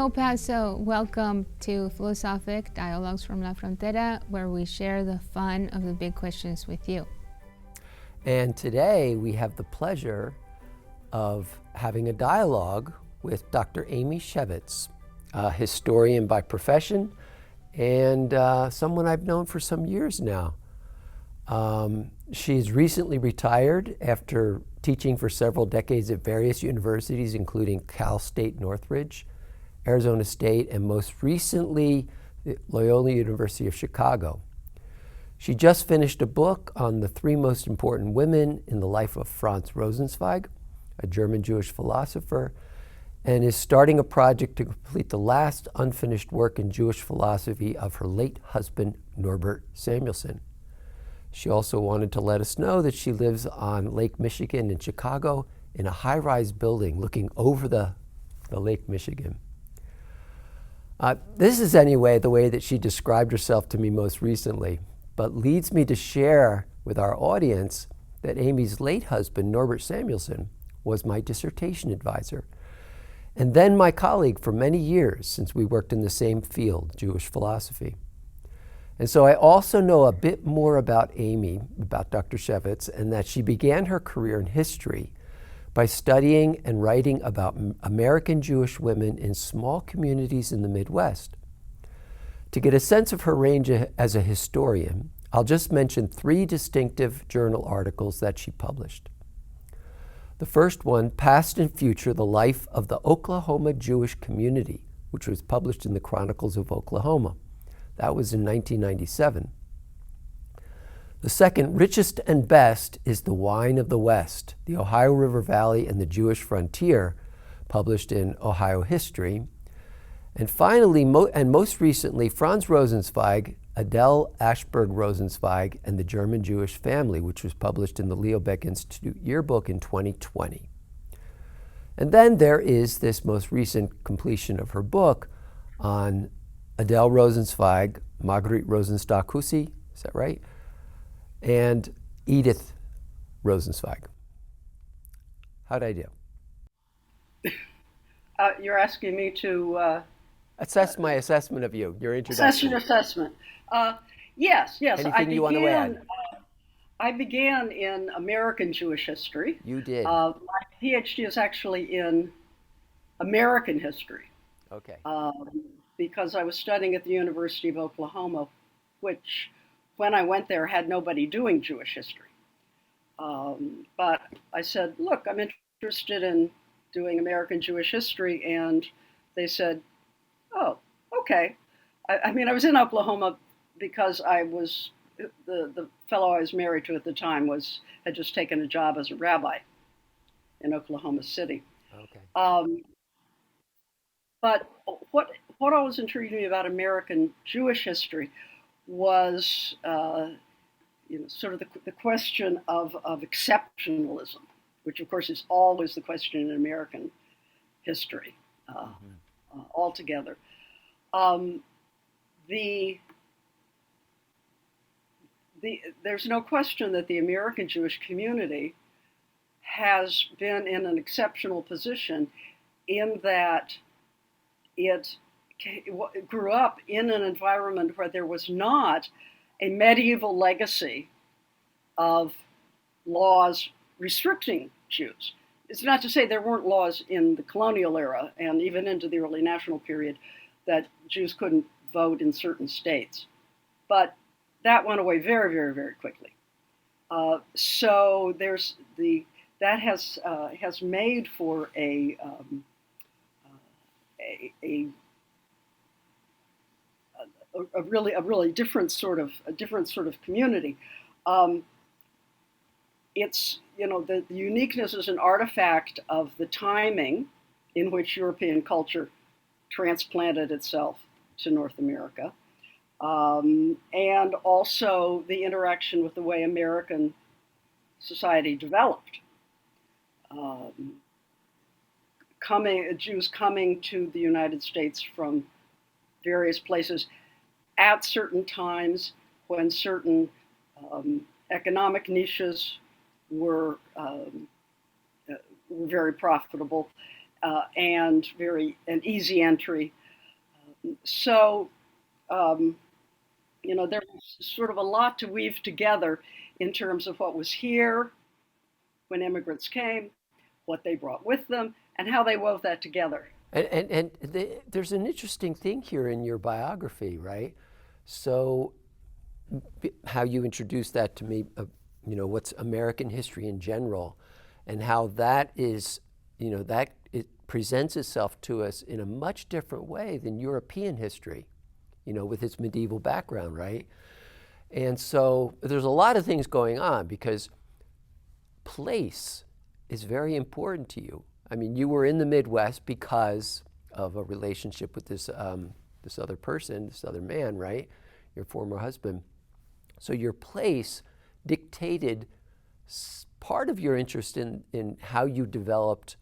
El Paso. Welcome to Philosophic Dialogues from La Frontera, where we share the fun of the big questions with you. And today we have the pleasure of having a dialogue with Dr. Amy Shevitz, a historian by profession and someone I've known for some years now. She's recently retired after teaching for several decades at various universities, including Cal State Northridge, Arizona State, and most recently, Loyola University of Chicago. She just finished a book on the three most important women in the life of Franz Rosenzweig, a German Jewish philosopher, and is starting a project to complete the last unfinished work in Jewish philosophy of her late husband, Norbert Samuelson. She also wanted to let us know that she lives on Lake Michigan in Chicago in a high-rise building looking over the Lake Michigan. This is anyway the way that she described herself to me most recently, but leads me to share with our audience that Amy's late husband, Norbert Samuelson, was my dissertation advisor, and then my colleague for many years since we worked in the same field, Jewish philosophy. And so I also know a bit more about Amy, about Dr. Shevitz, and that she began her career in history by studying and writing about American Jewish women in small communities in the Midwest. To get a sense of her range as a historian, I'll just mention three distinctive journal articles that she published. The first one, Past and Future, the Life of the Oklahoma Jewish Community, which was published in the Chronicles of Oklahoma. That was in 1997. The second, Richest and Best, is The Wine of the West, the Ohio River Valley and the Jewish Frontier, published in Ohio History. And finally, and most recently, Franz Rosenzweig, Adele Ashberg Rosenzweig, and the German Jewish Family, which was published in the Leo Baeck Institute Yearbook in 2020. And then there is this most recent completion of her book on Adele Rosenzweig, Marguerite Rosenstock-Huessy, is that right? And Edith Rosenzweig. How'd I do? You're asking me to assess my assessment of you, your introduction. assess your assessment. Yes. Anything you want to add? I began in American Jewish history. You did. My PhD is actually in American history. Okay. Because I was studying at the University of Oklahoma, which, when I went there, had nobody doing Jewish history. But I said, look, I'm interested in doing American Jewish history, and they said, oh, okay. I mean, I was in Oklahoma because I was, the fellow I was married to at the time had just taken a job as a rabbi in Oklahoma City. Okay. But what always intrigued me about American Jewish history was sort of the question of exceptionalism, which of course is always the question in American history altogether. There's no question that the American Jewish community has been in an exceptional position in that it grew up in an environment where there was not a medieval legacy of laws restricting Jews. It's not to say there weren't laws in the colonial era and even into the early national period that Jews couldn't vote in certain states, but that went away very, very, very quickly. So that has made for a really different sort of community. It's the uniqueness is an artifact of the timing in which European culture transplanted itself to North America, and also the interaction with the way American society developed. Jews coming to the United States from various places at certain times when certain economic niches were very profitable, and an easy entry. So, there was sort of a lot to weave together in terms of what was here when immigrants came, what they brought with them, and how they wove that together. There's an interesting thing here in your biography, right? So, how you introduced that to me, what's American history in general, and how that is, that it presents itself to us in a much different way than European history, with its medieval background, right? And so there's a lot of things going on because place is very important to you. I mean, you were in the Midwest because of a relationship with this other person, this other man, right? Your former husband. So your place dictated part of your interest in how you developed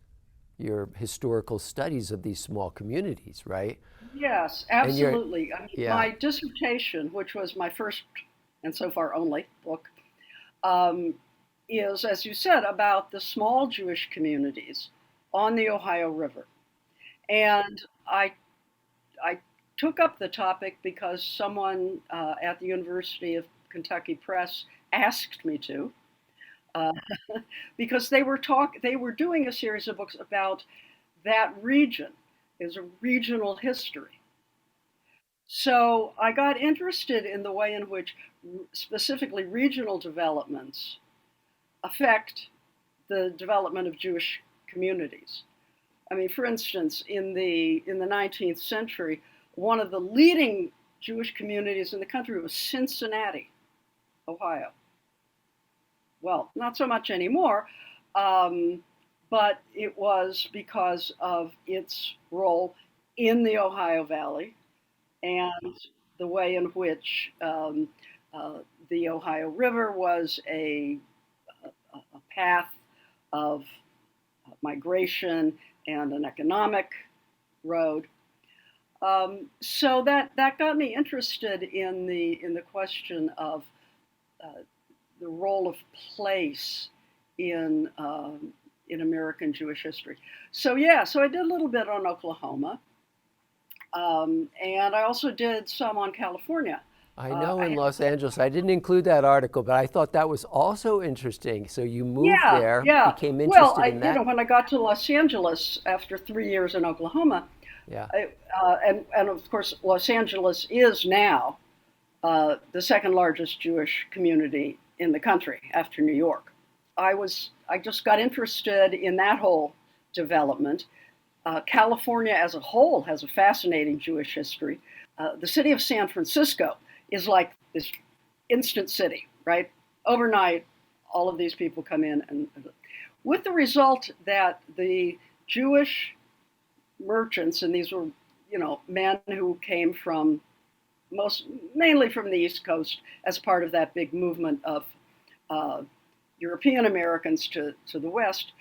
your historical studies of these small communities, right? Yes, absolutely. Yeah. My dissertation, which was my first and so far only book, is, as you said, about the small Jewish communities on the Ohio River. And I took up the topic because someone at the University of Kentucky Press asked me to, because they were doing a series of books about that region. Is a regional history. So I got interested in the way in which specifically regional developments affect the development of Jewish communities. I mean, for instance, in the 19th century, one of the leading Jewish communities in the country was Cincinnati, Ohio. Well, not so much anymore, but it was because of its role in the Ohio Valley and the way in which the Ohio River was a path of migration and an economic road. So that got me interested in the question of the role of place in American Jewish history. So I did a little bit on Oklahoma, and I also did some on California. I know in Los Angeles. I didn't include that article, but I thought that was also interesting. So you moved there, became interested in that. When I got to Los Angeles after 3 years in Oklahoma, and of course Los Angeles is now the second largest Jewish community in the country after New York. I just got interested in that whole development. California as a whole has a fascinating Jewish history. The city of San Francisco is like this instant city, right? Overnight, all of these people come in, and with the result that the Jewish merchants, and these were, men who came mainly from the East Coast as part of that big movement of European Americans to the West,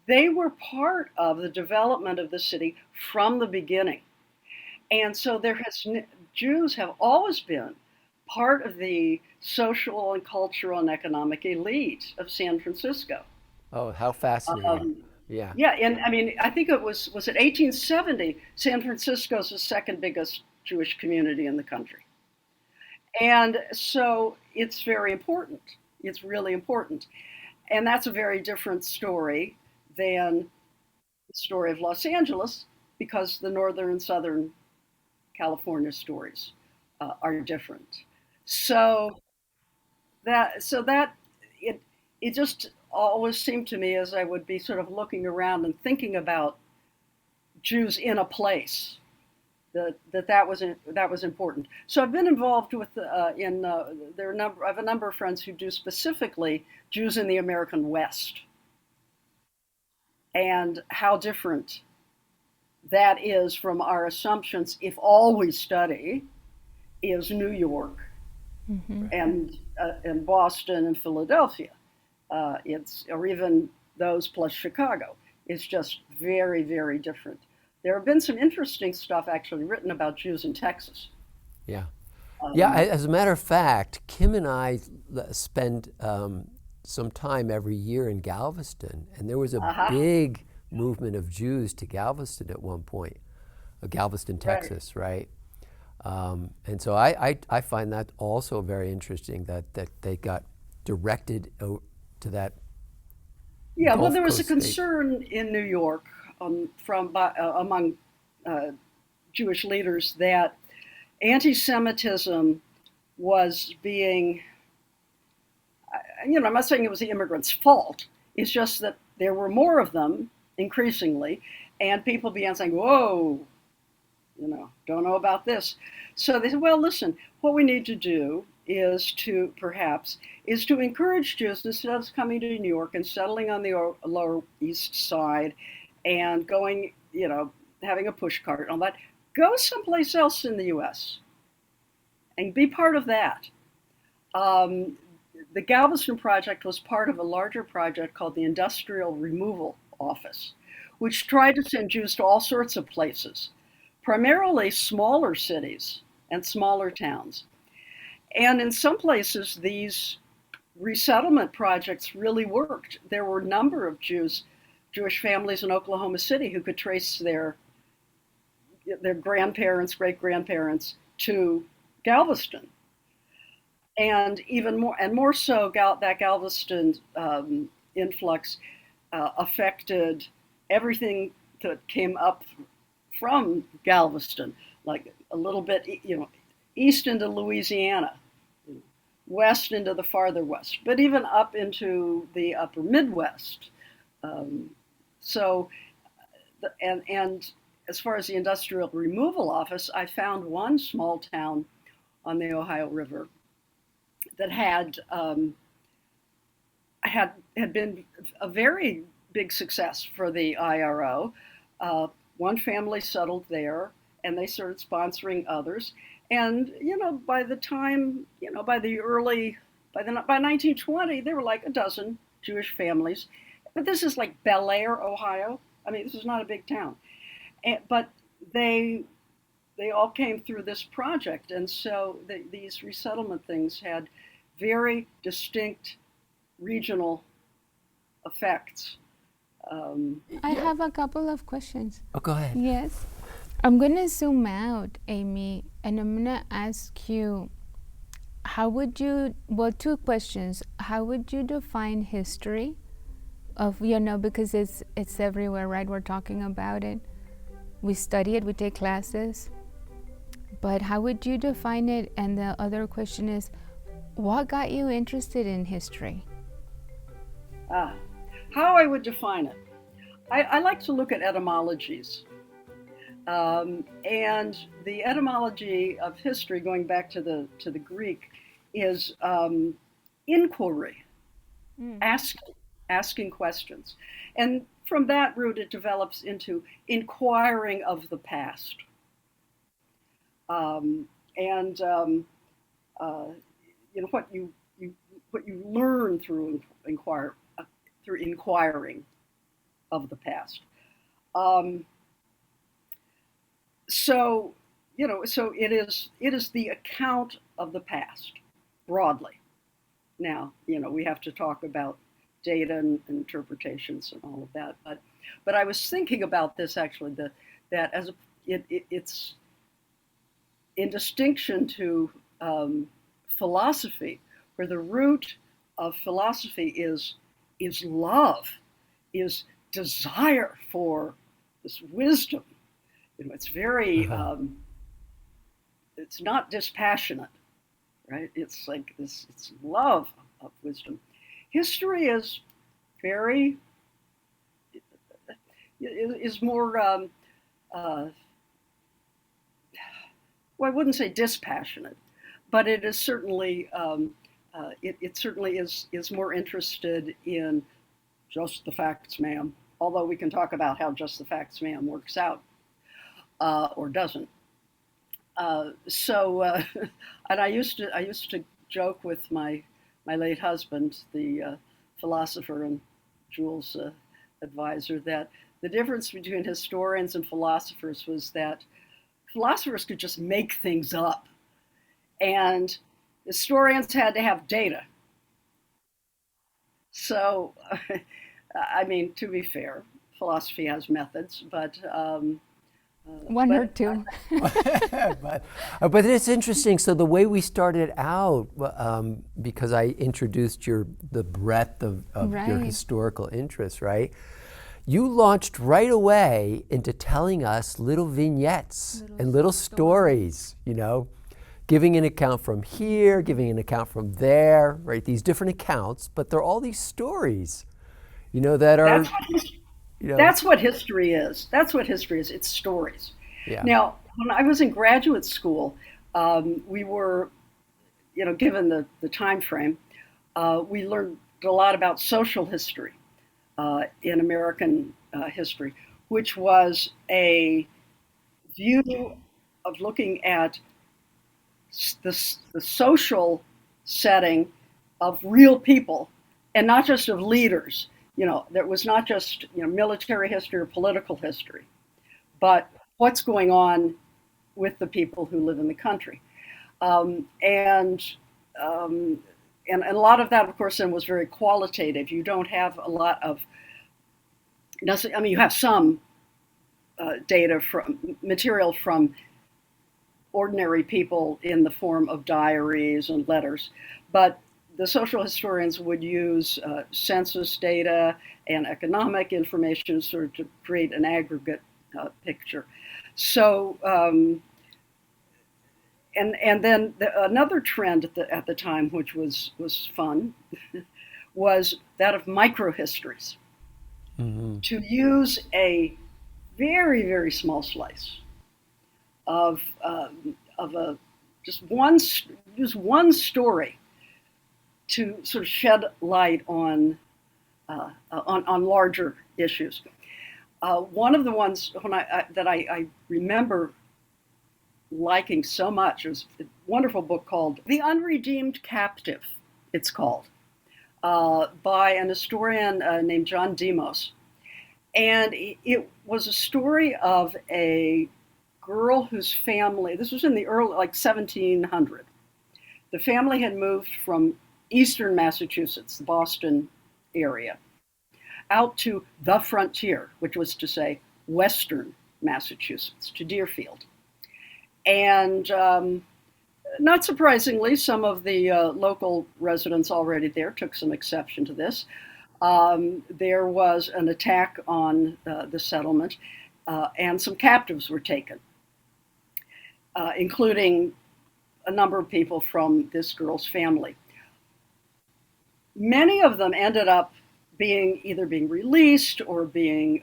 they were part of the development of the city from the beginning. And so Jews have always been part of the social and cultural and economic elite of San Francisco. Oh, how fascinating. Yeah, and I mean, I think it was it 1870, San Francisco's the second biggest Jewish community in the country. And so it's very important. It's really important. And that's a very different story than the story of Los Angeles, because the northern and southern California stories are different. So it just always seemed to me, as I would be sort of looking around and thinking about Jews in a place, that was important. So I've been involved with I have a number of friends who do specifically Jews in the American West, and how different that is from our assumptions if all we study is New York and Boston and Philadelphia. Or even those plus Chicago. It's just very, very different. There have been some interesting stuff actually written about Jews in Texas. Yeah. As a matter of fact, Kim and I spend some time every year in Galveston, and there was a big movement of Jews to Galveston at one point, Galveston, Texas, right? And so I find that also very interesting that they got directed to that. Yeah, well, Gulf there was a Coast state. concern in New York among Jewish leaders that anti-Semitism was being, I'm not saying it was the immigrants' fault. It's just that there were more of them increasingly, and people began saying, whoa, don't know about this. So they said, well, listen, what we need to do is to encourage Jews, instead of coming to New York and settling on the Lower East Side and going, having a push cart and all that, go someplace else in the U.S. and be part of that. The Galveston project was part of a larger project called the Industrial Removal Office, which tried to send Jews to all sorts of places, primarily smaller cities and smaller towns. And in some places, these resettlement projects really worked. There were a number of Jewish families in Oklahoma City who could trace their grandparents, great-grandparents to Galveston. And even more so, that Galveston influx affected everything that came up from Galveston, like a little bit, east into Louisiana, west into the farther west, but even up into the upper Midwest. And as far as the Industrial Removal Office, I found one small town on the Ohio River that had been a very big success for the IRO. One family settled there, and they started sponsoring others. And by 1920, there were like a dozen Jewish families. But this is like Bel Air, Ohio. I mean, this is not a big town. But they all came through this project, and so these resettlement things had very distinct regional effects. I have a couple of questions. Oh, go ahead. Yes. I'm going to zoom out, Amy, and I'm going to ask you, two questions. How would you define history of, because it's everywhere, right? We're talking about it. We study it, we take classes. But how would you define it? And the other question is, what got you interested in history? How I would define it. I like to look at etymologies. And the etymology of history, going back to the Greek, is inquiry, asking questions. And from that root, it develops into inquiring of the past. What you learn through inquiring of the past. So it is the account of the past broadly. Now, we have to talk about data and interpretations and all of that. But I was thinking about this actually, that as it's in distinction to philosophy, where the root of philosophy is love, is desire for this wisdom. It's very, it's not dispassionate, right? It's like this, it's love of wisdom. History is more, well, I wouldn't say dispassionate, but it is certainly, it certainly is more interested in just the facts, ma'am. Although we can talk about how just the facts, ma'am, works out or doesn't. And I used to joke with my late husband, the philosopher and Jules' advisor, that the difference between historians and philosophers was that philosophers could just make things up, and historians had to have data. So, I mean, to be fair, philosophy has methods, but One or two. but it's interesting. So the way we started out, because I introduced the breadth of your Right. historical interests, right? You launched right away into telling us little vignettes and little stories, giving an account from here, giving an account from there, right? These different accounts, but they're all these stories, that are, that's what, that's what history is. That's what history is. It's stories. yeah. Now, when I was in graduate school, we were, given the time frame, we learned a lot about social history in American history, which was a view of looking at the social setting of real people and not just of leaders. That was not just military history or political history, but what's going on with the people who live in the country. And a lot of that, of course, then was very qualitative. You don't have a lot of, you have some data from material from ordinary people in the form of diaries and letters, but the social historians would use census data and economic information sort of to create an aggregate picture. So, and then another trend at the time, which was fun, was that of microhistories. Mm-hmm. To use a very, very small slice of just one story to sort of shed light on larger issues. One of the ones that I remember liking so much was a wonderful book called The Unredeemed Captive, it's called, by an historian named John Demos. And it was a story of a girl whose family, this was in the early, 1700. The family had moved from eastern Massachusetts, the Boston area, out to the frontier, which was to say western Massachusetts, to Deerfield. And not surprisingly, some of the local residents already there took some exception to this. There was an attack on the settlement, and some captives were taken, including a number of people from this girl's family. Many of them ended up either being released or being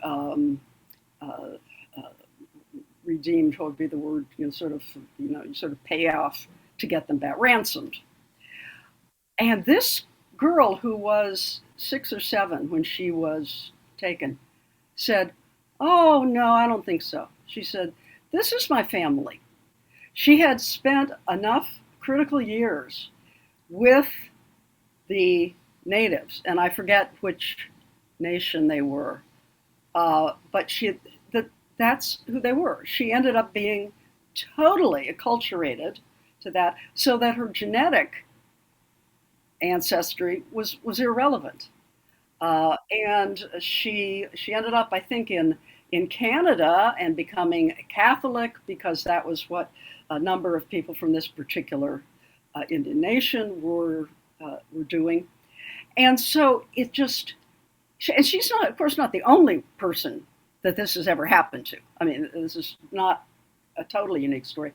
redeemed, what would be the word, you sort of pay off to get them back, ransomed. And this girl, who was 6 or 7 when she was taken, said, "Oh, no, I don't think so." She said, "This is my family." She had spent enough critical years with the natives, and I forget which nation they were, but that's who they were. She ended up being totally acculturated to that, so that her genetic ancestry was irrelevant. And she ended up, I think, in Canada and becoming a Catholic, because that was what a number of people from this particular Indian nation were doing. And so it just, and she's not, of course, not the only person that this has ever happened to. I mean, this is not a totally unique story,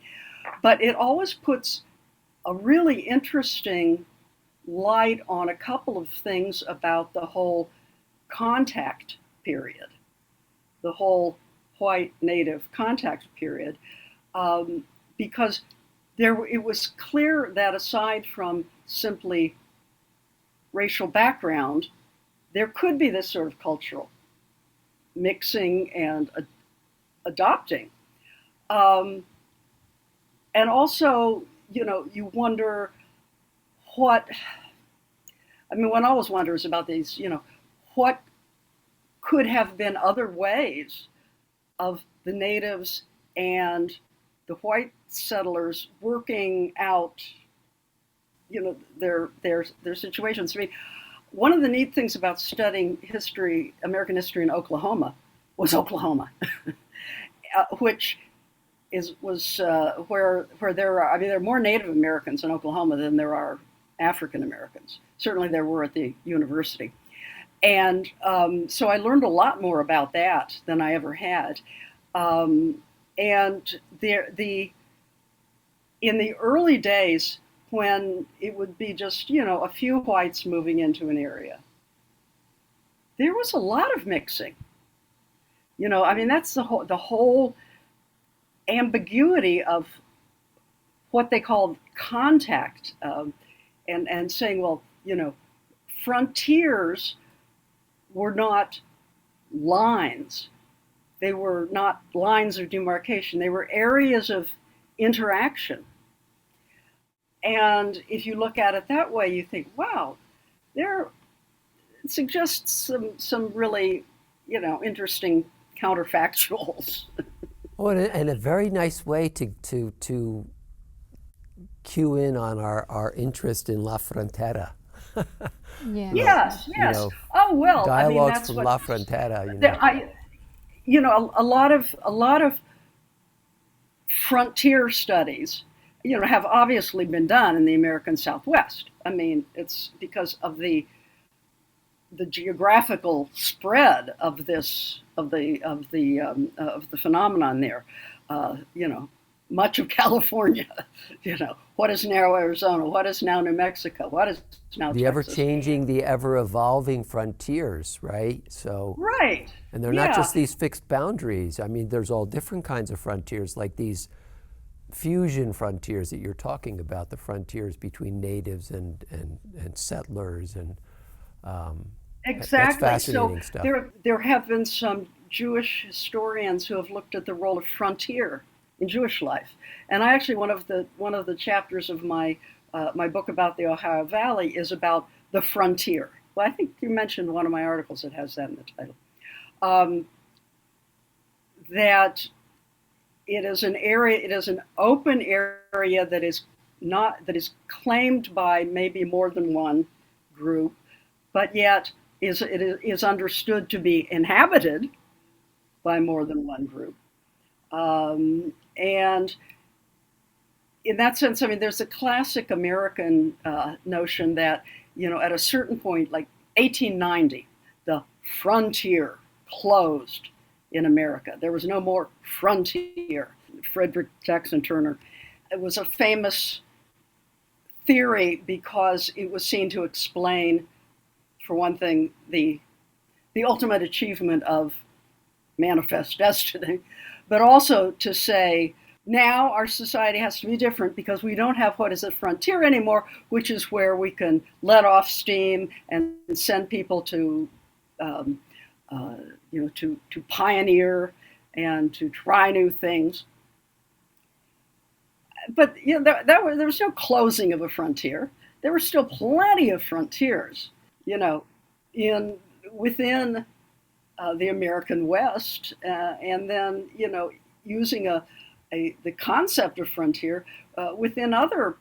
but it always puts a really interesting light on a couple of things about the whole contact period, the whole white native contact period, because it was clear that aside from simply racial background, there could be this sort of cultural mixing and adopting. And also, you wonder one always wonders about these, what could have been other ways of the natives and the white settlers working out, their situations. I mean, one of the neat things about studying history, American history in Oklahoma, was Oklahoma, which was where there are. I mean, there are more Native Americans in Oklahoma than there are African Americans. Certainly, there were at the university, and so I learned a lot more about that than I ever had. And in the early days, when it would be just a few whites moving into an area, there was a lot of mixing. I mean, that's the whole ambiguity of what they called contact, and saying, well, frontiers were not lines. They were not lines of demarcation. They were areas of interaction. And if you look at it that way, you think, wow, it suggests some really, interesting counterfactuals. Oh, and a very nice way to cue in on our interest in La Frontera. Yeah. Yes. Oh well. Dialogues that's from what, La Frontera. A lot of frontier studies, have obviously been done in the American Southwest. I mean, it's because of the geographical spread of the phenomenon there. Much of California, what is now Arizona, what is now New Mexico, what is now the Texas. ever-changing, the ever-evolving frontiers, right? So right, and they're not just these fixed boundaries. I mean, there's all different kinds of frontiers, like these fusion frontiers that you're talking about, the frontiers between natives and settlers, and exactly. That's fascinating stuff. There have been some Jewish historians who have looked at the role of frontier in Jewish life, and I actually one of the chapters of my book about the Ohio Valley is about the frontier. Well, I think you mentioned one of my articles that has that in the title. That it is an area, it is an open area that is claimed by maybe more than one group, but yet it is understood to be inhabited by more than one group. And in that sense, I mean, there's a classic American notion that, at a certain point, like 1890, the frontier closed in America. There was no more frontier. Frederick Jackson Turner. It was a famous theory because it was seen to explain, for one thing, the ultimate achievement of manifest destiny, but also to say, now our society has to be different because we don't have what is a frontier anymore, which is where we can let off steam and send people to pioneer and to try new things. But there was no closing of a frontier. There were still plenty of frontiers, within the American West, and then using the concept of frontier within other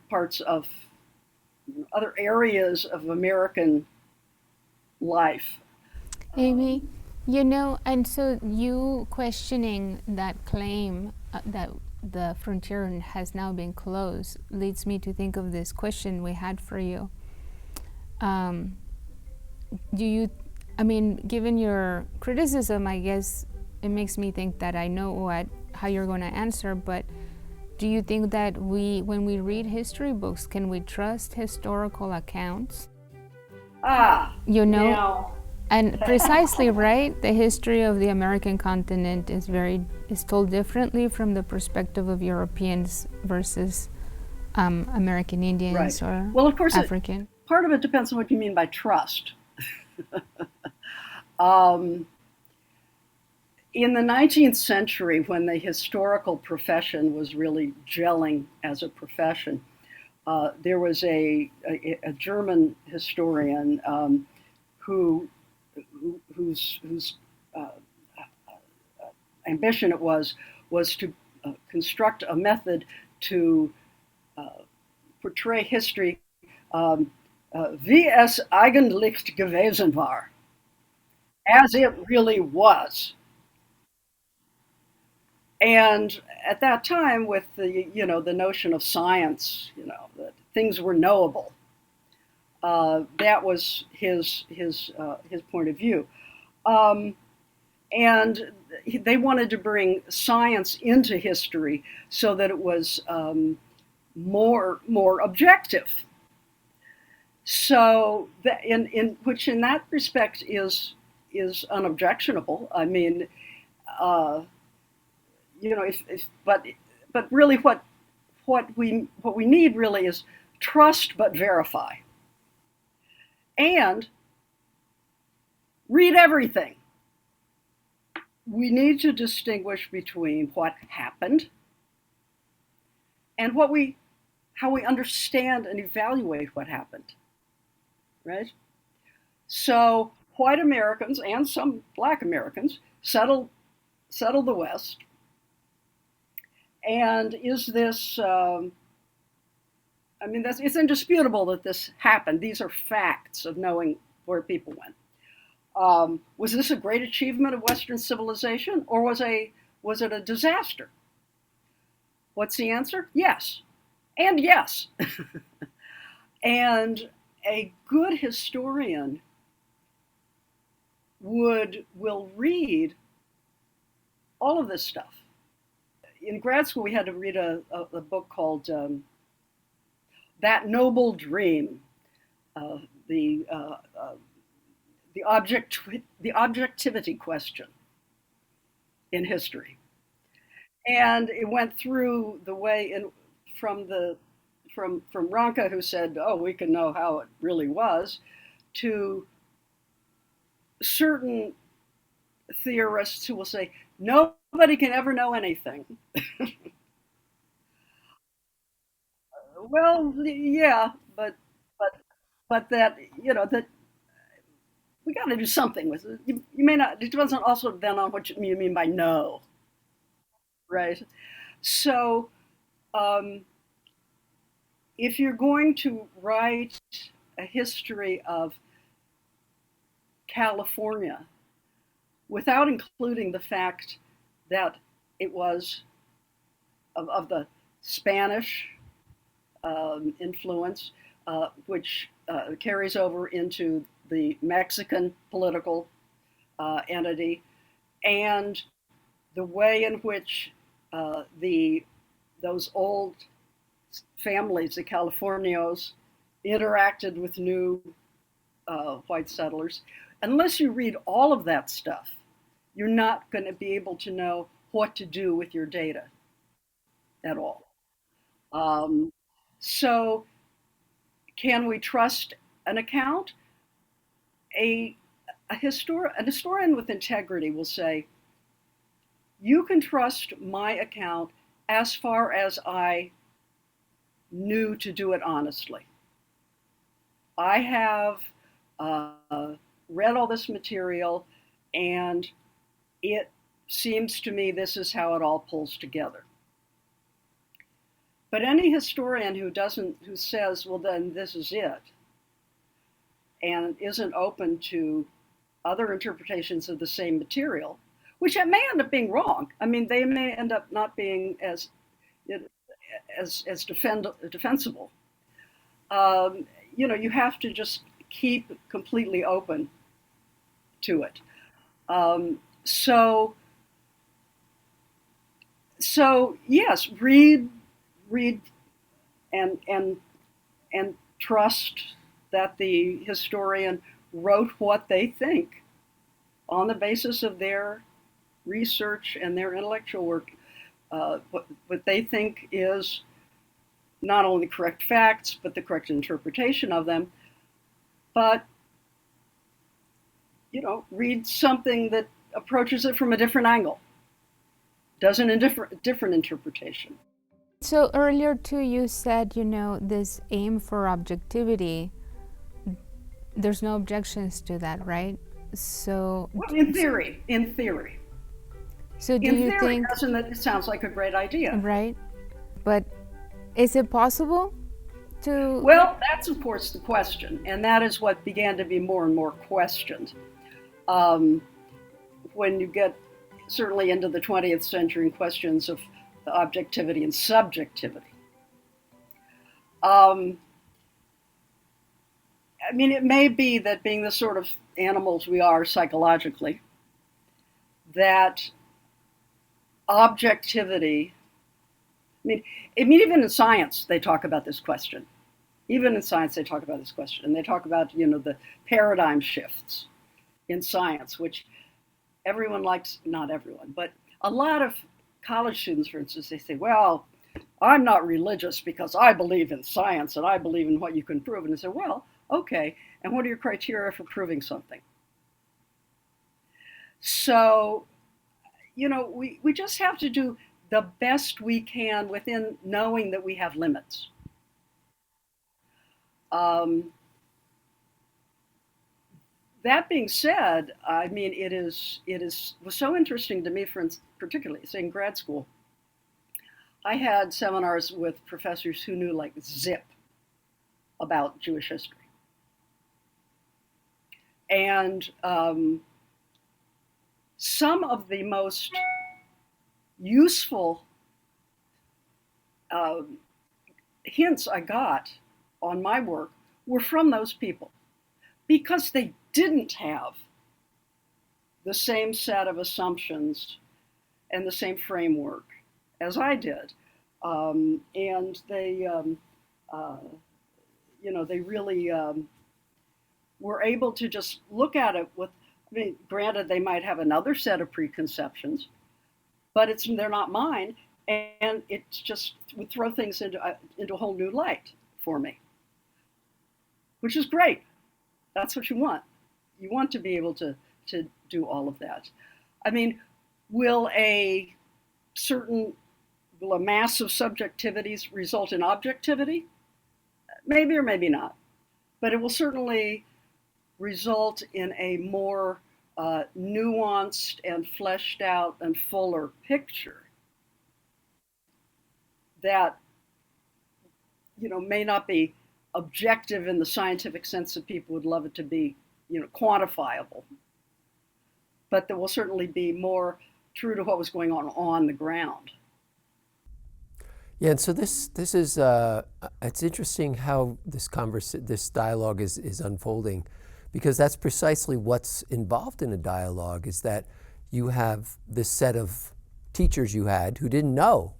parts of other areas of American life. Amy, and so you questioning that claim that the frontier has now been closed leads me to think of this question we had for you. Given your criticism, I guess it makes me think that I know how you're going to answer, but do you think that when we read history books, can we trust historical accounts? And precisely, right? The history of the American continent is told differently from the perspective of Europeans versus American Indians, right, or well, of course, African. Part of it depends on what you mean by trust. In the 19th century, when the historical profession was really gelling as a profession, there was a German historian whose ambition it was to construct a method to portray history wie es eigentlich gewesen war. as it really was. And at that time, with the notion of science, that things were knowable, that was his point of view. Um, and they wanted to bring science into history so that it was more objective. So that in which in that respect is unobjectionable. I mean, uh, but really what we need really is trust but verify, and read everything. We need to distinguish between what happened and how we understand and evaluate what happened, right? So white Americans and some black Americans settled the West. And is this, it's indisputable that this happened. These are facts of knowing where people went. Was this a great achievement of Western civilization, or was it a disaster? What's the answer? Yes. And yes. And a good historian will read all of this stuff. In grad school, we had to read a book called That Noble Dream, the objectivity question in history. And it went through the way from Ranke, who said, "Oh, we can know how it really was," to certain theorists who will say nobody can ever know anything. Well, yeah, but but that that we got to do something with it. You may not. It depends on also then on what you mean by no, right? So, um, if you're going to write a history of California without including the fact that it was of the Spanish influence, which carries over into the Mexican political entity, and the way in which those old families, the Californios, interacted with new white settlers. Unless you read all of that stuff, you're not going to be able to know what to do with your data at all. Um, so, can we trust an account? A, an historian with integrity will say, you can trust my account as far as I knew to do it honestly. I have read all this material, and it seems to me this is how it all pulls together. But any historian who says, well, then this is it, and isn't open to other interpretations of the same material, which may end up being wrong. I mean, they may end up not being as defensible. You have to just keep completely open to it. So yes, read and trust that the historian wrote what they think on the basis of their research and their intellectual work, what they think is not only correct facts, but the correct interpretation of them. But, read something that approaches it from a different angle, does a different interpretation. So earlier too, you said, this aim for objectivity, there's no objections to that, right? So well, in theory. So do you think doesn't it sounds like a great idea, right? But is it possible to? Well, that's of course the question, and that is what began to be more and more questioned. when you get certainly into the 20th century and questions of objectivity and subjectivity. I mean, it may be that being the sort of animals we are psychologically, that objectivity, I mean, even in science, they talk about this question. Even in science, they talk about this question. And they talk about, the paradigm shifts in science, which everyone likes, not everyone, but a lot of college students, for instance, they say, well, I'm not religious because I believe in science and I believe in what you can prove. And I say, well, okay, and what are your criteria for proving something? So, we just have to do the best we can within knowing that we have limits. That being said, I mean, it was so interesting to me, particularly in grad school. I had seminars with professors who knew like zip about Jewish history. And some of the most useful hints I got on my work were from those people, because they didn't have the same set of assumptions and the same framework as I did. And they, they really were able to just look at it with, I mean, granted, they might have another set of preconceptions, but they're not mine, and it just would throw things into a whole new light for me, which is great. That's what you want. You want to be able to do all of that. I mean, will a mass of subjectivities result in objectivity? Maybe or maybe not. But it will certainly result in a more nuanced and fleshed out and fuller picture that, may not be objective in the scientific sense that people would love it to be, quantifiable. But that will certainly be more true to what was going on the ground. Yeah, and so this is it's interesting how this dialogue is unfolding, because that's precisely what's involved in a dialogue, is that you have this set of teachers you had who didn't know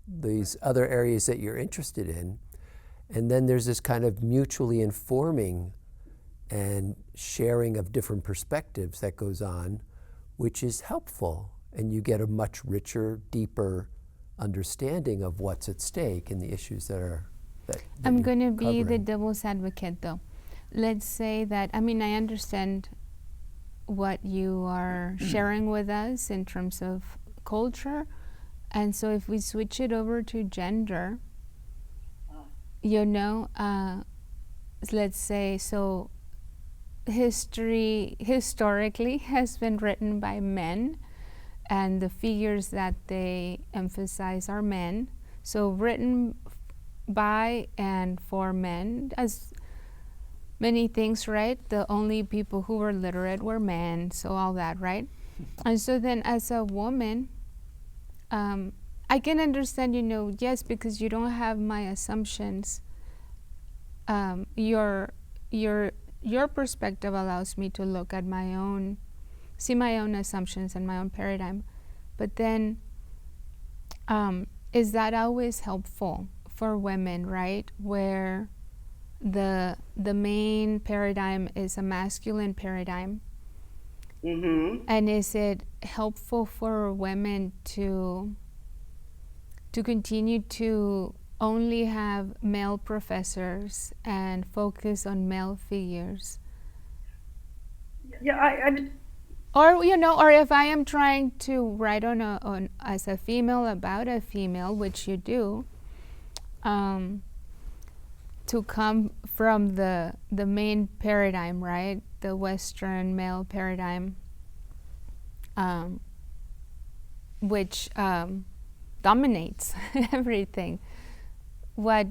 these other areas that you're interested in, and then there's this kind of mutually informing and sharing of different perspectives that goes on, which is helpful, and you get a much richer, deeper understanding of what's at stake and the issues that I'm going to be the devil's advocate, though. Let's say that, I mean, I understand what you are sharing with us in terms of culture, and so if we switch it over to gender, let's say, so historically has been written by men, and the figures that they emphasize are men. So written by and for men, as many things, right? The only people who were literate were men, so all that, right? And so then as a woman, I can understand, yes, because you don't have my assumptions. Your perspective allows me to look at see my own assumptions and my own paradigm. But then, is that always helpful for women, right? Where the main paradigm is a masculine paradigm. Mm-hmm. And is it helpful for women to continue to only have male professors and focus on male figures? Yeah, or or if I am trying to write on as a female about a female, which you do, to come from the main paradigm, right, the Western male paradigm, which dominates everything. What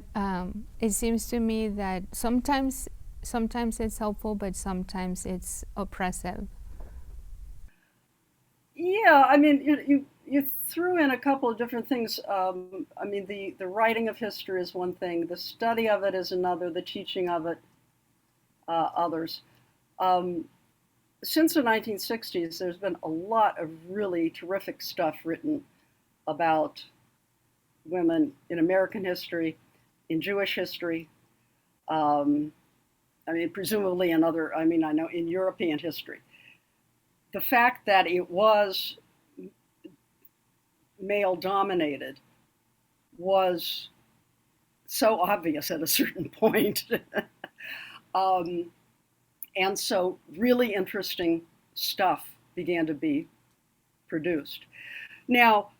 it seems to me that sometimes it's helpful, but sometimes it's oppressive. Yeah, I mean, you threw in a couple of different things. I mean, the writing of history is one thing, the study of it is another, the teaching of it, others. Um, since the 1960s, there's been a lot of really terrific stuff written about women in American history, in Jewish history. Um, I mean, presumably in other, I mean, I know in European history. The fact that it was male dominated was so obvious at a certain point. um, and so really interesting stuff began to be produced. Now,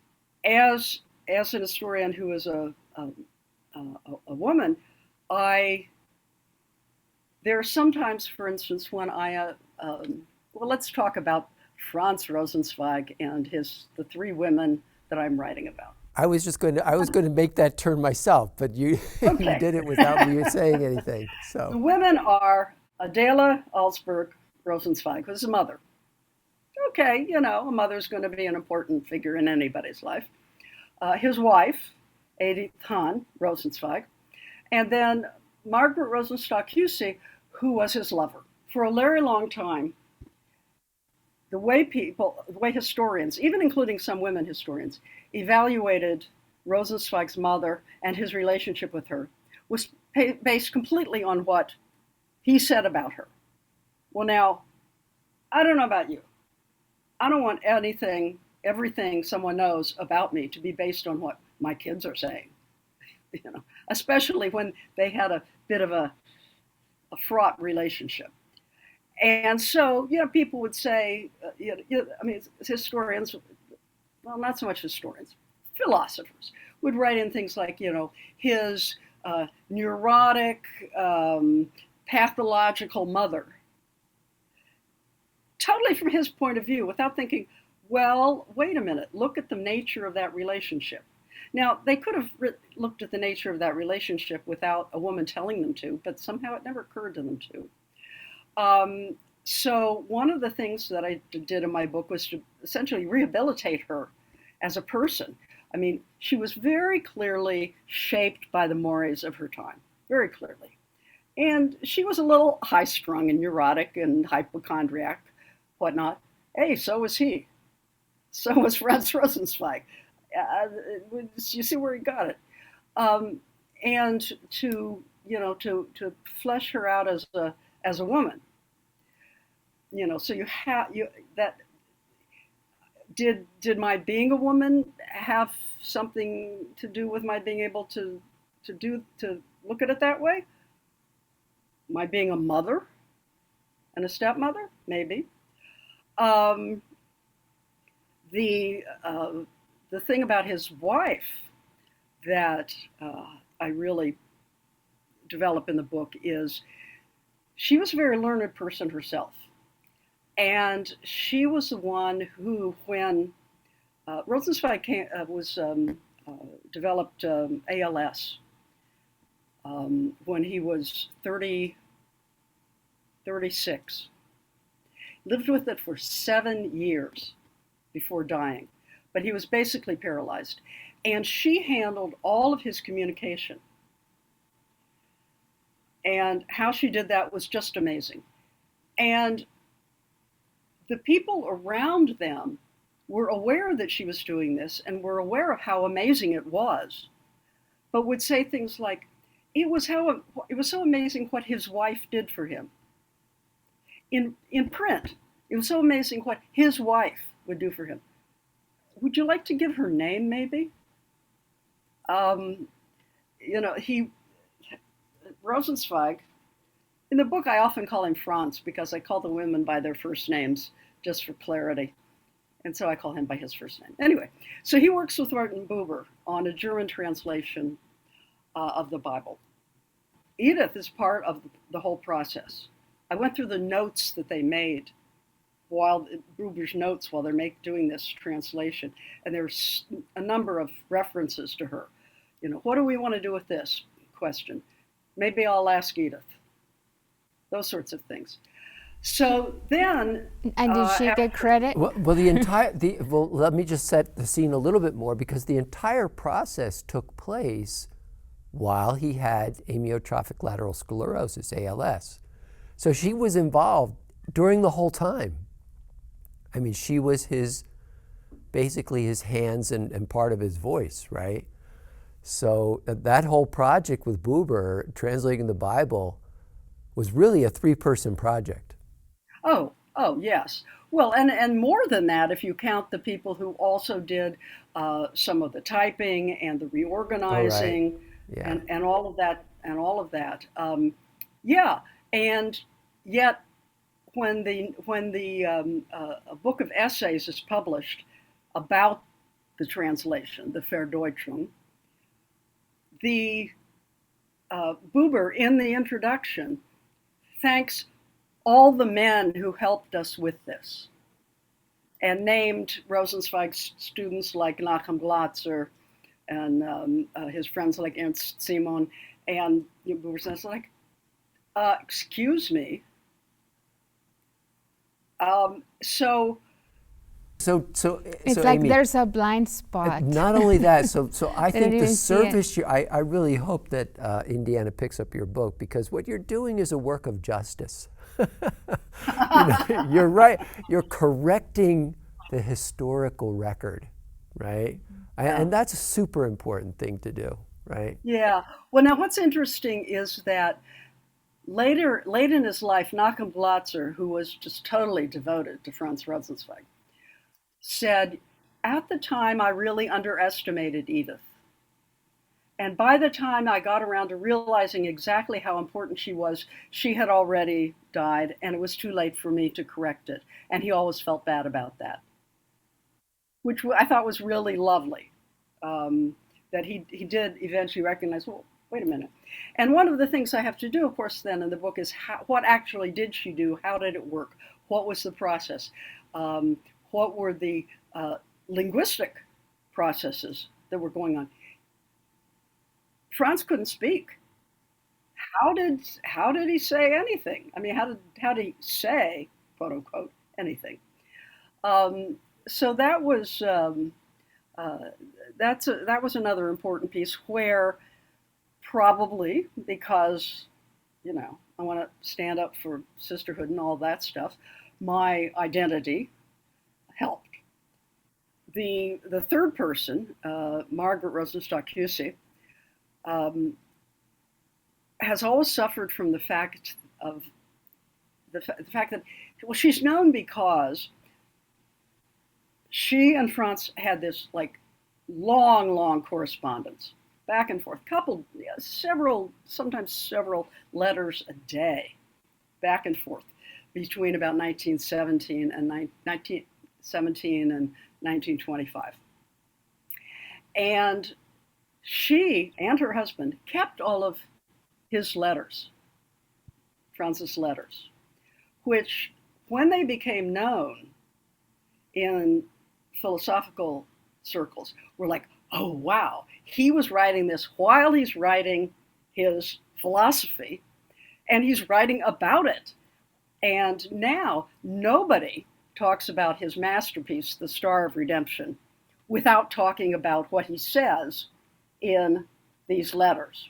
as an historian who is a woman, I there are sometimes, for instance, when well, let's talk about Franz Rosenzweig and the three women that I'm writing about. I was going to make that turn myself, but you Okay. you did it without me saying anything. The So women are Adela Alsberg Rosenzweig, who's a mother. Okay, you know, a mother's going to be an important figure in anybody's life. His wife, Edith Hahn Rosenzweig, and then Margaret Rosenstock-Huessy, who was his lover. For a very long time, the way historians, even including some women historians, evaluated Rosenzweig's mother and his relationship with her was based completely on what he said about her. Well, now, I don't know about you. I don't want everything someone knows about me to be based on what my kids are saying, you know, especially when they had a bit of a fraught relationship. And so, you know, people would say, I mean, historians, well, not so much historians, philosophers would write in things like, you know, his neurotic, pathological mother, totally from his point of view, without thinking, well, wait a minute, look at the nature of that relationship. Now, they could have looked at the nature of that relationship without a woman telling them to, but somehow it never occurred to them to. So one of the things that I did in my book was to essentially rehabilitate her as a person. I mean, she was very clearly shaped by the mores of her time, very clearly. And she was a little high-strung and neurotic and hypochondriac, whatnot. Hey, so was he. So was Franz Rosenzweig. You see where he got it. And to, you know, to flesh her out as a woman. You know, so did my being a woman have something to do with my being able to look at it that way? My being a mother and a stepmother, maybe. The thing about his wife that I really develop in the book is she was a very learned person herself. And she was the one who, when Rosenzweig developed ALS when he was 36, lived with it for 7 years before dying, but he was basically paralyzed. And she handled all of his communication. And how she did that was just amazing. And the people around them were aware that she was doing this and were aware of how amazing it was, but would say things like, it was so amazing what his wife did for him. In print, it was so amazing what his wife would do for him. Would you like to give her name, maybe? You know, Rosenzweig, in the book, I often call him Franz because I call the women by their first names just for clarity. And so I call him by his first name. Anyway, so he works with Martin Buber on a German translation of the Bible. Edith is part of the whole process. I went through the notes that they made Buber's notes while they're doing this translation. And there's a number of references to her. You know, what do we want to do with this question? Maybe I'll ask Edith. Those sorts of things. So then, And did she get credit? Well, let me just set the scene a little bit more, because the entire process took place while he had amyotrophic lateral sclerosis, ALS. So she was involved during the whole time. I mean, she was basically his hands and part of his voice, right? So that whole project with Buber, translating the Bible, was really a three-person project. oh, yes. Well, and more than that, if you count the people who also did some of the typing and the Oh, right. reorganizing Yeah. and all of that and all of that. Yeah, and yet when the a book of essays is published about the translation, the Verdeutschung, the Buber in the introduction thanks all the men who helped us with this and named Rosenzweig's students like Nachum Glatzer and his friends like Ernst Simon. And Buber says, like, excuse me. So, It's So like Amy, there's a blind spot. not only that, so I They don't think the even see it. service I really hope that Indiana picks up your book, because what you're doing is a work of justice. You're right. You're correcting the historical record, right? yeah. And that's a super important thing to do, right? Yeah. Well, now what's interesting is that late in his life, Nachum Glatzer, who was just totally devoted to Franz Rosenzweig, said, at the time, I really underestimated Edith. And by the time I got around to realizing exactly how important she was, she had already died, and it was too late for me to correct it. And he always felt bad about that, which I thought was really lovely. That he did eventually recognize, well, wait a minute. And one of the things I have to do, of course, then in the book is what actually did she do? How did it work? What was the process? What were the linguistic processes that were going on? Franz couldn't speak. How did he say anything? I mean, how did he say, quote unquote, anything? So that was uh, that was another important piece where probably because I want to stand up for sisterhood and all that stuff, my identity helped. The third person, Margaret Rosenstock-Huessy, um, has always suffered from the fact of the fact that, well, she's known because she and Franz had this like long correspondence back and forth, coupled, yeah, sometimes several letters a day, back and forth between about 1917 and 1917 and 1925. And she and her husband kept all of his letters, Franz's letters, which, when they became known in philosophical circles, were like, oh, wow, he was writing this while he's writing his philosophy, and he's writing about it. And now nobody talks about his masterpiece, The Star of Redemption, without talking about what he says in these letters.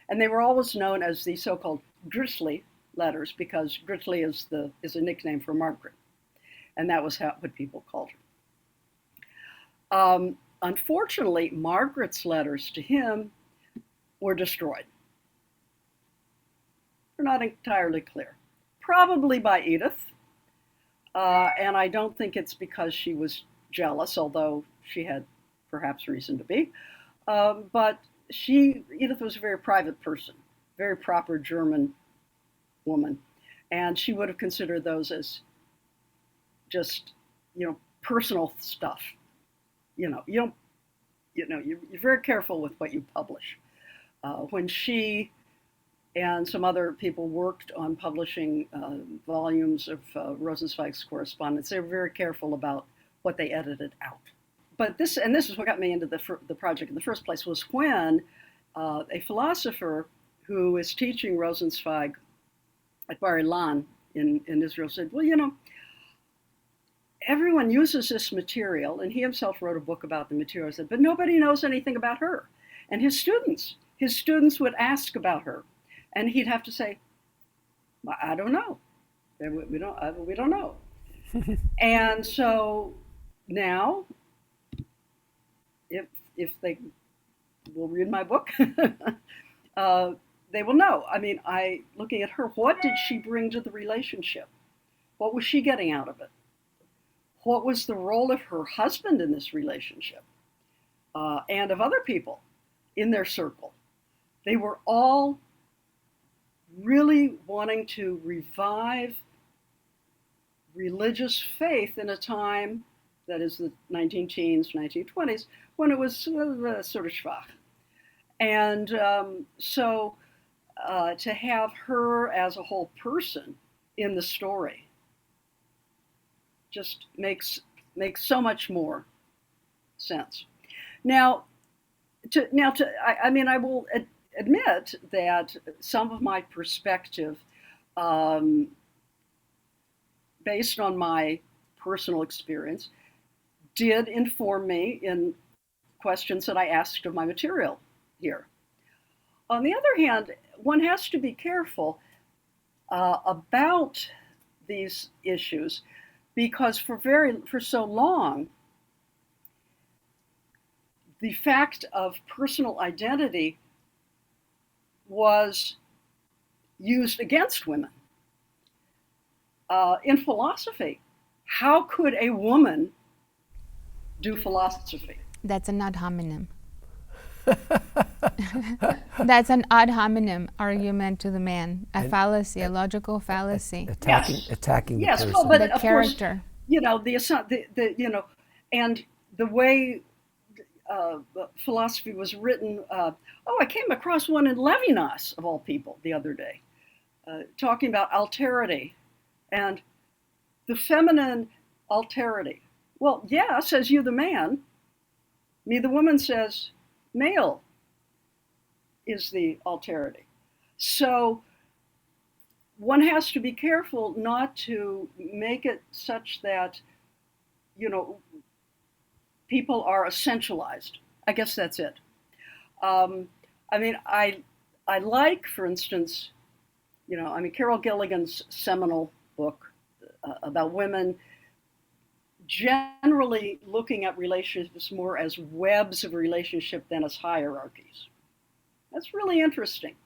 And they were always known as the so-called Grisly letters, because Grisly is a nickname for Margaret, and that was what people called her. Unfortunately, Margaret's letters to him were destroyed. They're not entirely clear. Probably by Edith, and I don't think it's because she was jealous, although she had perhaps reason to be. But Edith was a very private person, very proper German woman, and she would have considered those as just, personal stuff. You don't, you're very careful with what you publish. When she and some other people worked on publishing volumes of Rosenzweig's correspondence, they were very careful about what they edited out. But this is what got me into the project in the first place, was when a philosopher who is teaching Rosenzweig at Bar Ilan in Israel said, well, you know, everyone uses this material, and he himself wrote a book about the material, said, but nobody knows anything about her. And his students would ask about her, and he'd have to say, I don't know. We don't know. And so now, if they will read my book, they will know. I mean, looking at her, what did she bring to the relationship? What was she getting out of it? What was the role of her husband in this relationship, and of other people in their circle? They were all really wanting to revive religious faith in a time, that is the 19-teens, 1920s, when it was sort of schwach. And so to have her as a whole person in the story just makes so much more sense. Now, I will admit that some of my perspective, based on my personal experience, did inform me in questions that I asked of my material here. On the other hand, one has to be careful about these issues, because for so long, the fact of personal identity was used against women. In philosophy, how could a woman do philosophy? That's an ad hominem. That's an ad hominem argument to the man, a fallacy, a logical fallacy. Attacking the person. Well, but the of character. Course, you know, and the way philosophy was written. I came across one in Levinas, of all people, the other day, talking about alterity and the feminine alterity. Well, yeah, says you the man. Me, the woman, says male is the alterity. So one has to be careful not to make it such that, you know, people are essentialized. I guess that's it. I like, for instance, Carol Gilligan's seminal book about women, generally looking at relationships more as webs of relationship than as hierarchies. That's really interesting.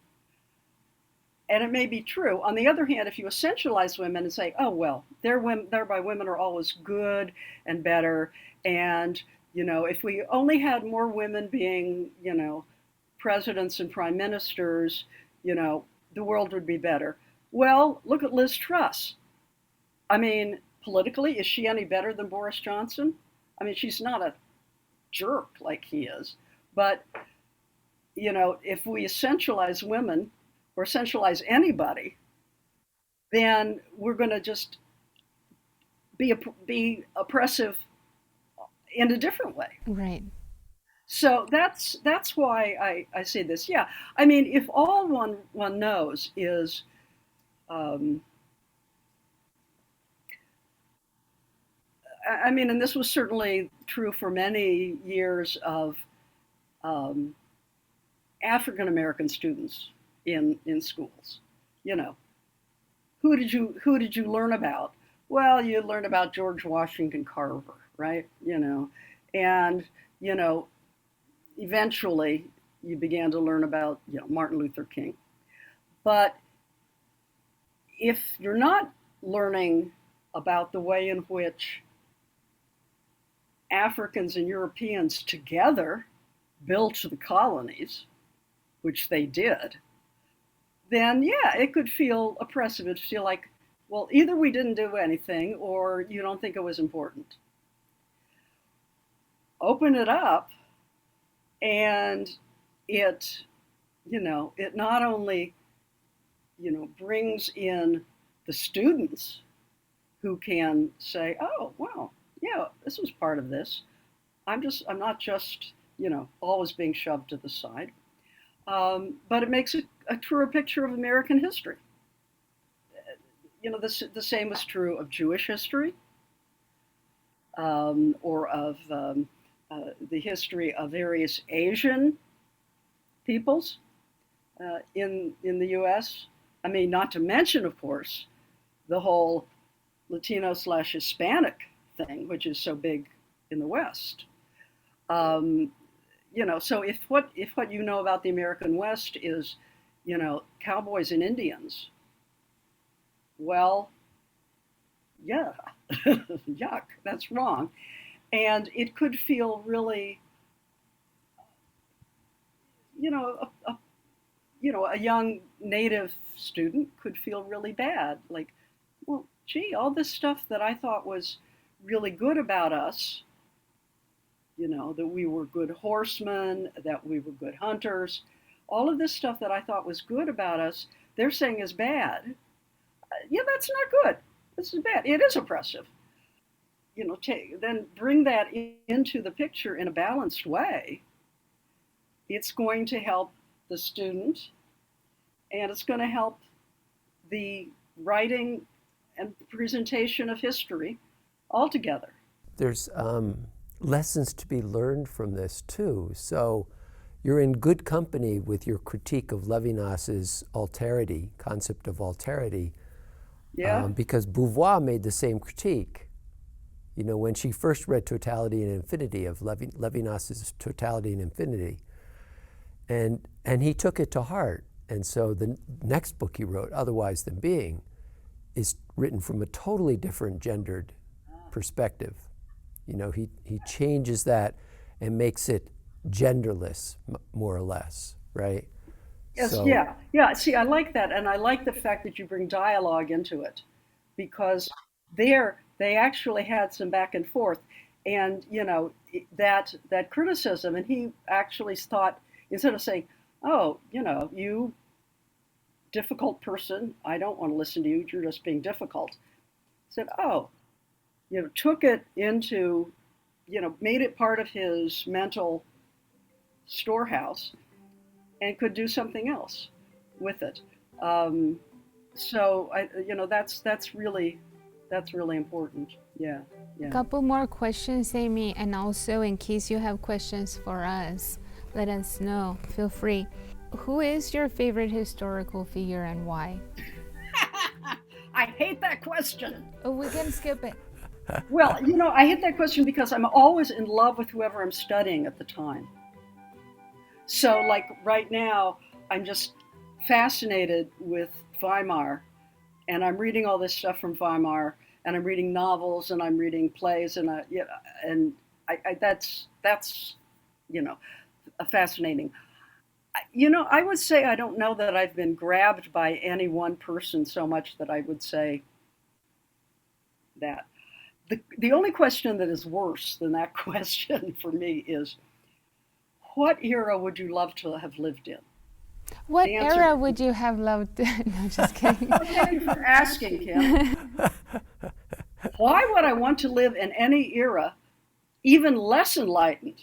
And it may be true. On the other hand, if you essentialize women and say, oh, well, thereby women are always good and better, and, if we only had more women being, presidents and prime ministers, the world would be better. Well, look at Liz Truss. Politically, is she any better than Boris Johnson? She's not a jerk like he is. But, if we essentialize women or essentialize anybody, then we're going to just be oppressive in a different way. Right. So that's why I say this. Yeah, if all one knows is and this was certainly true for many years of African American students in schools. Who did you learn about? Well, you learned about George Washington Carver, right? And eventually you began to learn about Martin Luther King. But if you're not learning about the way in which Africans and Europeans together built the colonies, which they did, then yeah, it could feel oppressive. It'd feel like, well, either we didn't do anything or you don't think it was important. Open it up, and it not only, brings in the students who can say, oh, well, yeah, this was part of this. I'm not just, always being shoved to the side. But it makes a truer picture of American history. the same was true of Jewish history, or of the history of various Asian peoples in the U.S. I mean, not to mention, of course, the whole Latino/Hispanic thing, which is so big in the West. So if what you know about the American West is, cowboys and Indians, well, yeah, yuck, that's wrong. And it could feel really, a young native student could feel really bad. Like, well, gee, all this stuff that I thought was really good about us, that we were good horsemen, that we were good hunters, all of this stuff that I thought was good about us, they're saying is bad. Yeah, that's not good. This is bad. It is oppressive. Then bring that into the picture in a balanced way. It's going to help the student, and it's going to help the writing and presentation of history altogether. There's lessons to be learned from this too. So you're in good company with your critique of Levinas's alterity, concept of alterity, because Beauvoir made the same critique. When she first read Totality and Infinity of Levinas's Totality and Infinity, and he took it to heart. And so the next book he wrote, Otherwise Than Being, is written from a totally different gendered perspective. He changes that and makes it genderless, more or less, right? Yes, So, yeah. See, I like that, and I like the fact that you bring dialogue into it, because they actually had some back and forth, and that criticism, and he actually thought, instead of saying, "Oh, you difficult person, I don't want to listen to you, you're just being difficult," said, "Oh," took it into, made it part of his mental storehouse, and could do something else with it. So that's really important. Yeah. A couple more questions, Amy, and also in case you have questions for us, let us know. Feel free. Who is your favorite historical figure and why? I hate that question. Oh, we can skip it. Well, I hate that question because I'm always in love with whoever I'm studying at the time. So, like right now, I'm just fascinated with Weimar, and I'm reading all this stuff from Weimar, and I'm reading novels, and I'm reading plays, and that's fascinating. I would say I don't know that I've been grabbed by any one person so much that I would say that. The only question that is worse than that question for me is, what era would you love to have lived in? What era would you have loved? No, just kidding. Thank you for asking, Kim. Why would I want to live in any era even less enlightened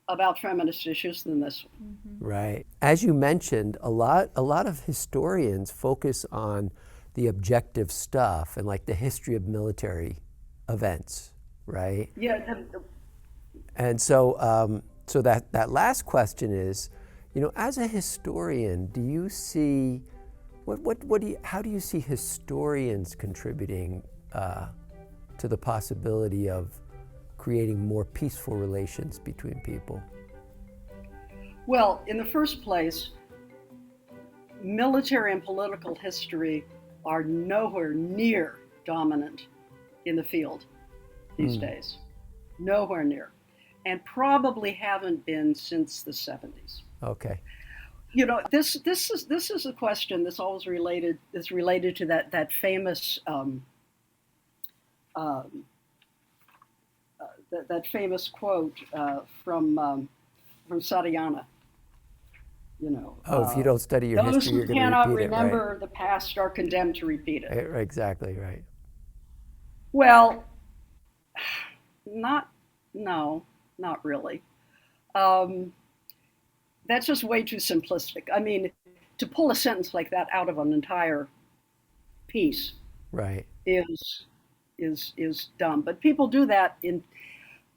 about feminist issues than this one? Mm-hmm. Right. As you mentioned, a lot of historians focus on the objective stuff and like the history of military events, right? Yeah. And so so that last question is, as a historian, do you see how do you see historians contributing to the possibility of creating more peaceful relations between people? Well, in the first place, military and political history are nowhere near dominant in the field these days. Nowhere near. And probably haven't been since the 70s. Okay. This is a question that's always related to that famous that famous quote from Satayana. If you don't study your those history, who you're going to cannot repeat it, right? remember the past are condemned to repeat it. Exactly right. Well, not really. That's just way too simplistic. I mean, to pull a sentence like that out of an entire piece Right. is dumb. But people do that in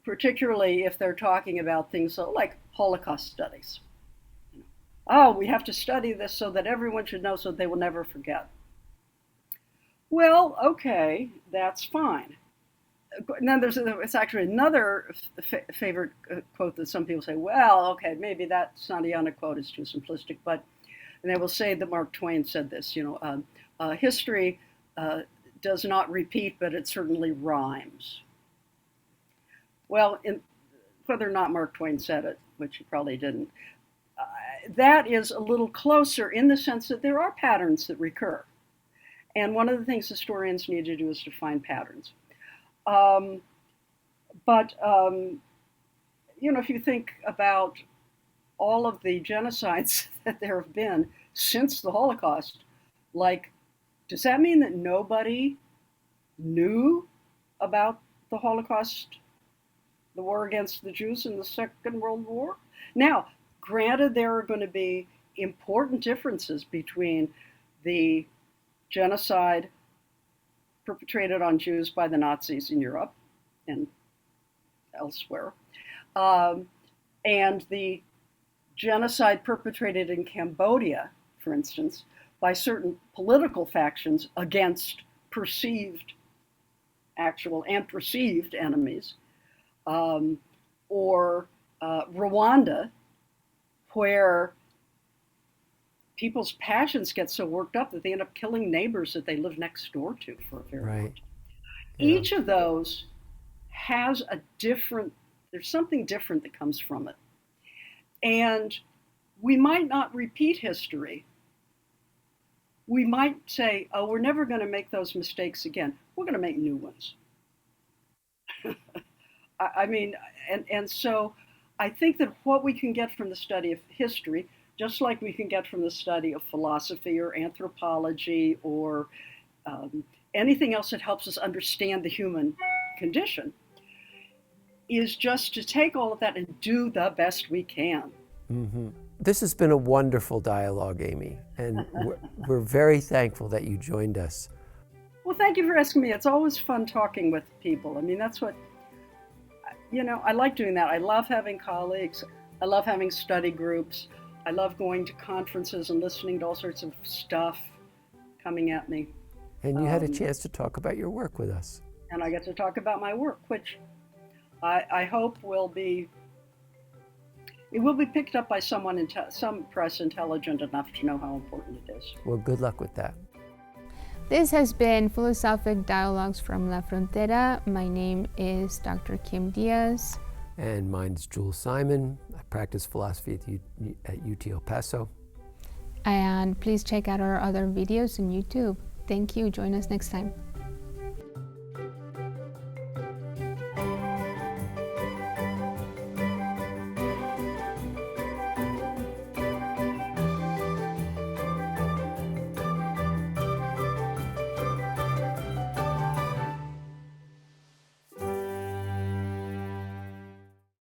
particularly if they're talking about things like Holocaust studies. Oh, we have to study this so that everyone should know so they will never forget. Well, okay, that's fine. And then it's actually another favorite quote that some people say, well, okay, maybe that Santiana quote is too simplistic, but and they will say that Mark Twain said this, history does not repeat, but it certainly rhymes. Well, whether or not Mark Twain said it, which he probably didn't, that is a little closer in the sense that there are patterns that recur. And one of the things historians need to do is to find patterns. If you think about all of the genocides that there have been since the Holocaust, does that mean that nobody knew about the Holocaust, the war against the Jews in the Second World War? Now, granted, there are going to be important differences between the genocide perpetrated on Jews by the Nazis in Europe and elsewhere, and the genocide perpetrated in Cambodia, for instance, by certain political factions against perceived, actual and perceived enemies, or Rwanda, where people's passions get so worked up that they end up killing neighbors that they live next door to for a very long time. Yeah. Each of those has there's something different that comes from it. And we might not repeat history. We might say, oh, we're never going to make those mistakes again. We're going to make new ones. And so I think that what we can get from the study of history, just like we can get from the study of philosophy or anthropology or anything else that helps us understand the human condition, is just to take all of that and do the best we can. Mm-hmm. This has been a wonderful dialogue, Amy, and we're very thankful that you joined us. Well, thank you for asking me. It's always fun talking with people. I mean, that's what, I like doing that. I love having colleagues. I love having study groups. I love going to conferences and listening to all sorts of stuff coming at me. And you had a chance to talk about your work with us. And I get to talk about my work, which I hope will be picked up by some press intelligent enough to know how important it is. Well, good luck with that. This has been Philosophic Dialogues from La Frontera. My name is Dr. Kim Diaz. And mine's Jules Simon. I practice philosophy at UT El Paso. And please check out our other videos on YouTube. Thank you. Join us next time.